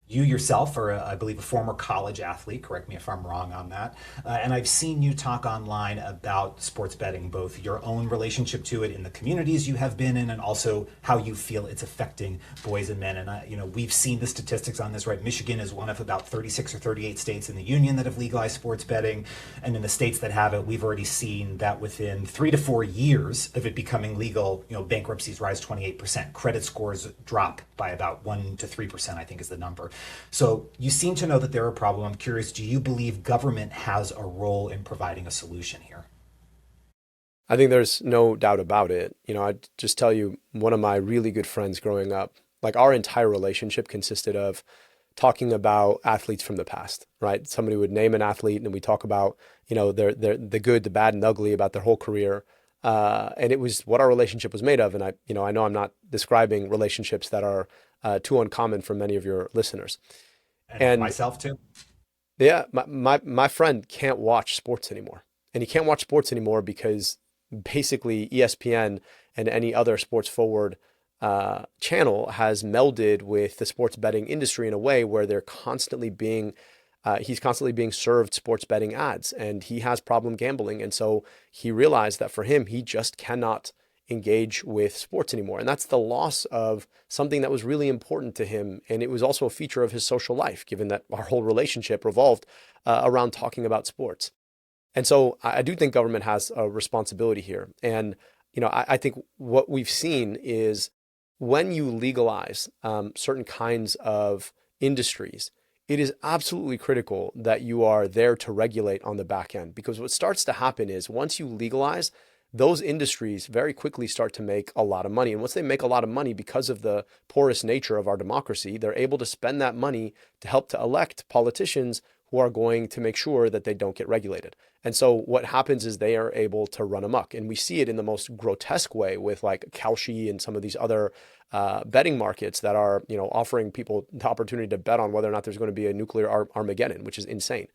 You yourself are, I believe, a former college athlete. Correct me if I'm wrong on that. And I've seen you talk online about sports betting, both your own relationship to it in the communities you have been in, and also how you feel it's affecting boys and men. And we've seen the statistics on this. Right, Michigan is one of about 36 or 38 states in the union that have legalized sports betting, and in the states that have it, we've already seen that within 3 to 4 years of it becoming legal, bankruptcies rise 28%, credit scores drop by about 1 to 3%, I think is the number. So you seem to know that they're a problem. I'm curious, do you believe government has a role in providing a solution here? I think there's no doubt about it. I just tell you, one of my really good friends growing up, like our entire relationship consisted of talking about athletes from the past, right? Somebody would name an athlete and we talk about, their the good, the bad, and the ugly about their whole career. And it was what our relationship was made of. And I know I'm not describing relationships that are too uncommon for many of your listeners. And for And myself too? yeah, my friend can't watch sports anymore. And he can't watch sports anymore because basically ESPN and any other sports forward channel has melded with the sports betting industry in a way where he's constantly being served sports betting ads, and he has problem gambling. And so he realized that for him, he just cannot engage with sports anymore. And that's the loss of something that was really important to him. And it was also a feature of his social life, given that our whole relationship revolved around talking about sports. And so I do think government has a responsibility here. And, I think what we've seen is when you legalize certain kinds of industries, it is absolutely critical that you are there to regulate on the back end. Because what starts to happen is once you legalize, those industries very quickly start to make a lot of money. And once they make a lot of money because of the porous nature of our democracy, they're able to spend that money to help to elect politicians who are going to make sure that they don't get regulated. And so what happens is they are able to run amok. And we see it in the most grotesque way with like Kalshi and some of these other betting markets that are, offering people the opportunity to bet on whether or not there's going to be a nuclear Armageddon, which is insane.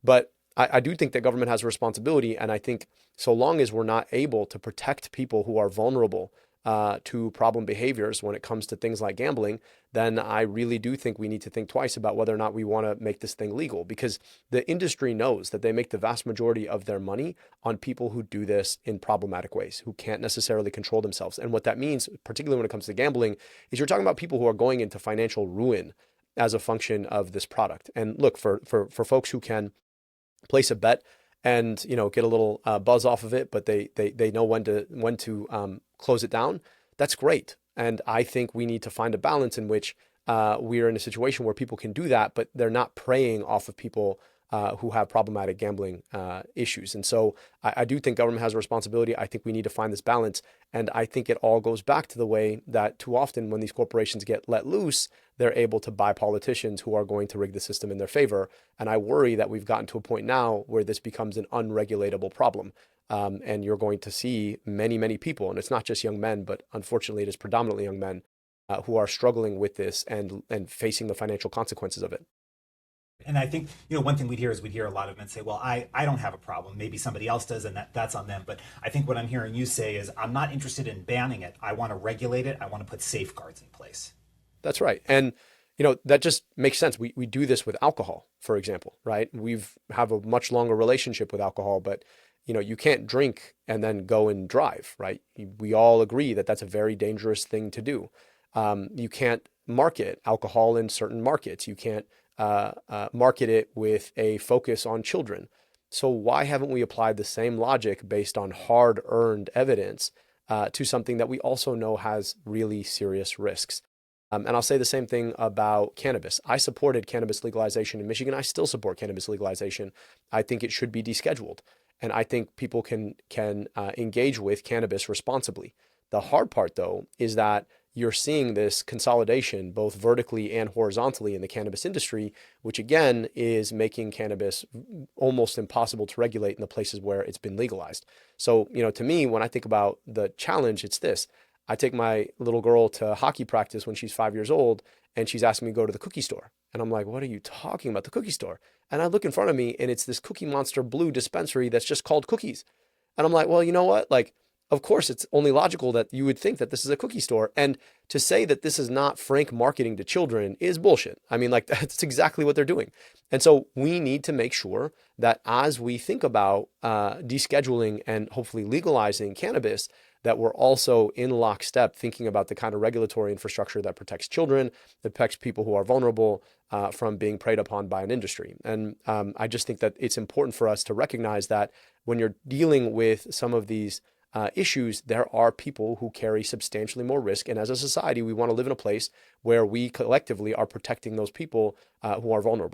But I do think that government has a responsibility. And I think so long as we're not able to protect people who are vulnerable to problem behaviors when it comes to things like gambling, then I really do think we need to think twice about whether or not we want to make this thing legal, because the industry knows that they make the vast majority of their money on people who do this in problematic ways, who can't necessarily control themselves. And what that means, particularly when it comes to gambling, is you're talking about people who are going into financial ruin as a function of this product. And look, for folks who can place a bet and get a little buzz off of it, but they know when to close it down. That's great, and I think we need to find a balance in which we are in a situation where people can do that, but they're not preying off of people who have problematic gambling issues. And so I do think government has a responsibility. I think we need to find this balance. And I think it all goes back to the way that too often when these corporations get let loose, they're able to buy politicians who are going to rig the system in their favor. And I worry that we've gotten to a point now where this becomes an unregulatable problem. And you're going to see many, many people, and it's not just young men, but unfortunately it is predominantly young men who are struggling with this and facing the financial consequences of it. And I think, one thing we'd hear a lot of men say, well, I don't have a problem. Maybe somebody else does, and that's on them. But I think what I'm hearing you say is, I'm not interested in banning it. I want to regulate it. I want to put safeguards in place. That's right. And that just makes sense. We do this with alcohol, for example, right? We've have a much longer relationship with alcohol, but you can't drink and then go and drive, right? We all agree that that's a very dangerous thing to do. You can't market alcohol in certain markets. You can't market it with a focus on children. So why haven't we applied the same logic based on hard-earned evidence to something that we also know has really serious risks? And I'll say the same thing about cannabis. I supported cannabis legalization in Michigan. I still support cannabis legalization. I think it should be descheduled, and I think people can engage with cannabis responsibly. The hard part, though, is that you're seeing this consolidation both vertically and horizontally in the cannabis industry, which again is making cannabis almost impossible to regulate in the places where it's been legalized. So, to me, when I think about the challenge, it's this. I take my little girl to hockey practice when she's 5 years old, and she's asking me to go to the cookie store. And I'm like, what are you talking about, the cookie store? And I look in front of me, and it's this Cookie Monster blue dispensary that's just called cookies. And I'm like, well, you know what? Like, of course, it's only logical that you would think that this is a cookie store. And to say that this is not frank marketing to children is bullshit. I mean, like, that's exactly what they're doing. And so we need to make sure that as we think about descheduling and hopefully legalizing cannabis, that we're also in lockstep thinking about the kind of regulatory infrastructure that protects children, that protects people who are vulnerable from being preyed upon by an industry. And I just think that it's important for us to recognize that when you're dealing with some of these issues, there are people who carry substantially more risk. And as a society, we want to live in a place where we collectively are protecting those people who are vulnerable.